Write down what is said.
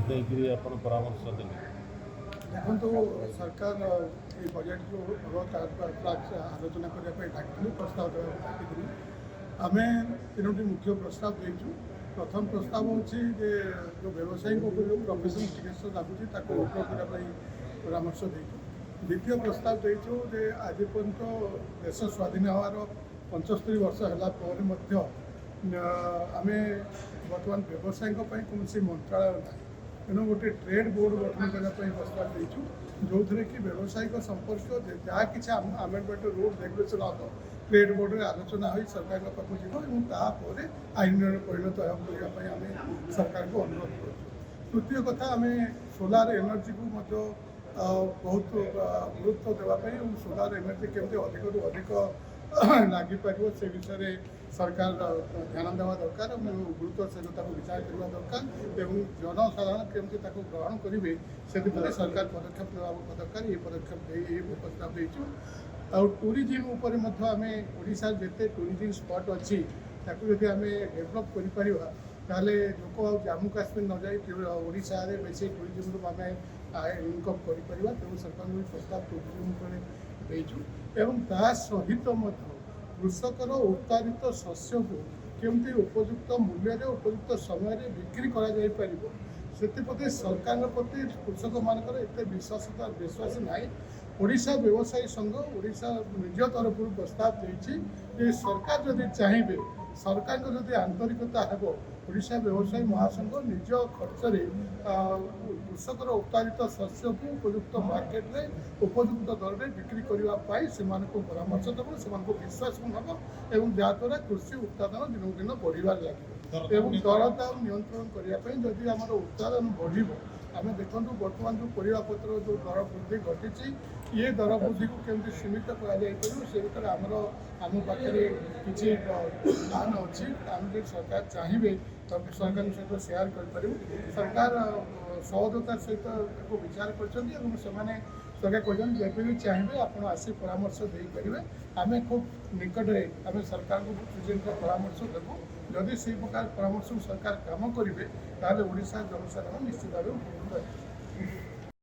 ଦେଇକିରି ଆପଣ ପରାମର୍ଶ ଦେଲେ? ଦେଖନ୍ତୁ ସରକାର এই ବଜେଟ୍କୁ ଆଲୋଚନା କରିବା ପାଇଁ ଡାକିଥିଲୁ, ପ୍ରସ୍ତାବ ଦେବାକୁ ଡାକିଥିଲୁ। ଆମେ ତିନୋଟି ମୁଖ୍ୟ ପ୍ରସ୍ତାବ ଦେଇଛୁ। ପ୍ରଥମ ପ୍ରସ୍ତାବ ହେଉଛି ଯେ ଯେଉଁ ବ୍ୟବସାୟୀଙ୍କ ଉପରେ ଯେଉଁ ପ୍ରଫେସନାଲ ଟିକେଟ୍ସ ଲାଗୁଛି ତାକୁ ଅପ୍ରୋଭ କରିବା ପାଇଁ ପରାମର୍ଶ ଦେଇଛୁ। ଦ୍ୱିତୀୟ ପ୍ରସ୍ତାବ ଦେଇଛୁ ଯେ ଆଜି ପର୍ଯ୍ୟନ୍ତ ଦେଶ ସ୍ୱାଧୀନ ହେବାର 75 ବର୍ଷ ହେଲା ପରେ ମଧ୍ୟ ଆମେ ବର୍ତ୍ତମାନ ବ୍ୟବସାୟୀଙ୍କ ପାଇଁ କୌଣସି ମନ୍ତ୍ରାଳୟ ନାହିଁ। ତେଣୁ ଗୋଟେ ଟ୍ରେଡ୍ ବୋର୍ଡ ଗଠନ କରିବା ପାଇଁ ପ୍ରସ୍ତାବ ଦେଇଛୁ, ଯେଉଁଥିରେ କି ବ୍ୟବସାୟିକ ସମ୍ପର୍କୀୟ ଯାହା କିଛି ଆମେଣ୍ଡମେଣ୍ଟ ରୁଲ୍ ରେଗୁଲେସନ୍ ହେବ ଟ୍ରେଡ୍ ବୋର୍ଡରେ ଆଲୋଚନା ହୋଇ ସରକାରଙ୍କ ପାଖକୁ ଯିବ ଏବଂ ତାପରେ ଆଇନରେ ପରିଣତ କରିବା ପାଇଁ ଆମେ ସରକାରଙ୍କୁ ଅନୁରୋଧ କରୁଛୁ। ତୃତୀୟ କଥା, ଆମେ ସୋଲାର ଏନର୍ଜିକୁ ମଧ୍ୟ ବହୁତ ଗୁରୁତ୍ୱ ଦେବା ପାଇଁ ଏବଂ ସୋଲାର ଏନର୍ଜି କେମିତି ଅଧିକରୁ ଅଧିକ ଲାଗିପାରିବ ସେ ବିଷୟରେ ସରକାର ଧ୍ୟାନ ଦେବା ଦରକାର ଏବଂ ଗୁରୁତ୍ୱ ସହିତ ତାକୁ ବିଚାର କରିବା ଦରକାର ଏବଂ ଜନସାଧାରଣ କେମିତି ତାକୁ ଗ୍ରହଣ କରିବେ ସେଥିପ୍ରତି ସରକାର ପଦକ୍ଷେପ ନେବା ଦରକାର। ଏହି ପଦକ୍ଷେପ ଦେଇ ଏହି ପ୍ରସ୍ତାବ ଦେଇଛୁ। ଆଉ ଟୁରିଜିମ୍ ଉପରେ ମଧ୍ୟ ଆମେ ଓଡ଼ିଶାର ଯେତେ ଟୁରିଜିମ୍ ସ୍ପଟ୍ ଅଛି ତାକୁ ଯଦି ଆମେ ଡେଭଲପ୍ କରିପାରିବା ତାହେଲେ ଲୋକ ଆଉ ଜାମ୍ମୁ କାଶ୍ମୀର ନ ଯାଇ ଓଡ଼ିଶାରେ ବେଶୀ ଟୁରିଜିମ୍ରୁ ଆମେ ଇନକମ୍ କରିପାରିବା। ତେଣୁ ସରକାରଙ୍କୁ ଏହି ପ୍ରସ୍ତାବ ଟୁରିଜିମ୍ ଉପରେ ଦେଇଛୁ ଏବଂ ତା ସହିତ ମଧ୍ୟ କୃଷକର ଉତ୍ପାଦିତ ଶସ୍ୟକୁ କେମିତି ଉପଯୁକ୍ତ ମୂଲ୍ୟରେ ଉପଯୁକ୍ତ ସମୟରେ ବିକ୍ରି କରାଯାଇପାରିବ ସେଥିପ୍ରତି ସରକାରଙ୍କ ପ୍ରତି କୃଷକମାନଙ୍କର ଏତେ ବିଶ୍ୱାସ ନାହିଁ। ଓଡ଼ିଶା ବ୍ୟବସାୟୀ ସଂଘ ଓଡ଼ିଶା ନିଜ ତରଫରୁ ପ୍ରସ୍ତାବ ଦେଇଛି ଯେ ସରକାର ଯଦି ଚାହିଁବେ, ସରକାରଙ୍କ ଯଦି ଆନ୍ତରିକତା ହେବ, ଓଡ଼ିଶା ବ୍ୟବସାୟୀ ମହାସଂଘ ନିଜ ଖର୍ଚ୍ଚରେ କୃଷକର ଉତ୍ପାଦିତ ଶସ୍ୟକୁ ଉପଯୁକ୍ତ ମାର୍କେଟରେ ଉପଯୁକ୍ତ ଦରରେ ବିକ୍ରି କରିବା ପାଇଁ ସେମାନଙ୍କୁ ପରାମର୍ଶ ଦେବ, ସେମାନଙ୍କୁ ବିଶ୍ୱାସ ନେବ ଏବଂ ଯାହାଦ୍ୱାରା କୃଷି ଉତ୍ପାଦନ ଦିନକୁ ଦିନ ବଢ଼ିବାରେ ଲାଗିବ ଏବଂ ଦରଦାମ ନିୟନ୍ତ୍ରଣ କରିବା ପାଇଁ ଯଦି ଆମର ଉତ୍ପାଦନ ବଢ଼ିବ। ଆମେ ଦେଖନ୍ତୁ ବର୍ତ୍ତମାନ ଯେଉଁ ପରିବାପତ୍ର ଯେଉଁ ଦର ବୃଦ୍ଧି ଘଟିଛି, ଇଏ ଦର ବୃଦ୍ଧିକୁ କେମିତି ସୀମିତ କରାଯାଇପାରିବ ସେ ଭିତରେ ଆମ ପାଖରେ କିଛି ପ୍ଲାନ୍ ଅଛି। ଆମେ ଯଦି ସରକାର ଚାହିଁବେ ସରକାରଙ୍କ ସହିତ ସେୟାର କରିପାରିବୁ। ସରକାର ସହଜତାର ସହିତ ତାକୁ ବିଚାର କରିଛନ୍ତି ଏବଂ ସେମାନେ ସରକାର କହିଛନ୍ତି ଯେବେ ବି ଚାହିଁବେ ଆପଣ ଆସି ପରାମର୍ଶ ଦେଇପାରିବେ। ଆମେ ଖୁବ୍ ନିକଟରେ ଆମେ ସରକାରଙ୍କୁ ପ୍ରେସିଡେଣ୍ଟଙ୍କ ପରାମର୍ଶ ଦେବୁ। ଯଦି ସେହି ପ୍ରକାର ପରାମର୍ଶ ସରକାର କାମ କରିବେ ତାହେଲେ ଓଡ଼ିଶା ଜନସାଧାରଣ ନିଶ୍ଚିତ ଭାବେ ଉପକୃତ ହେବେ।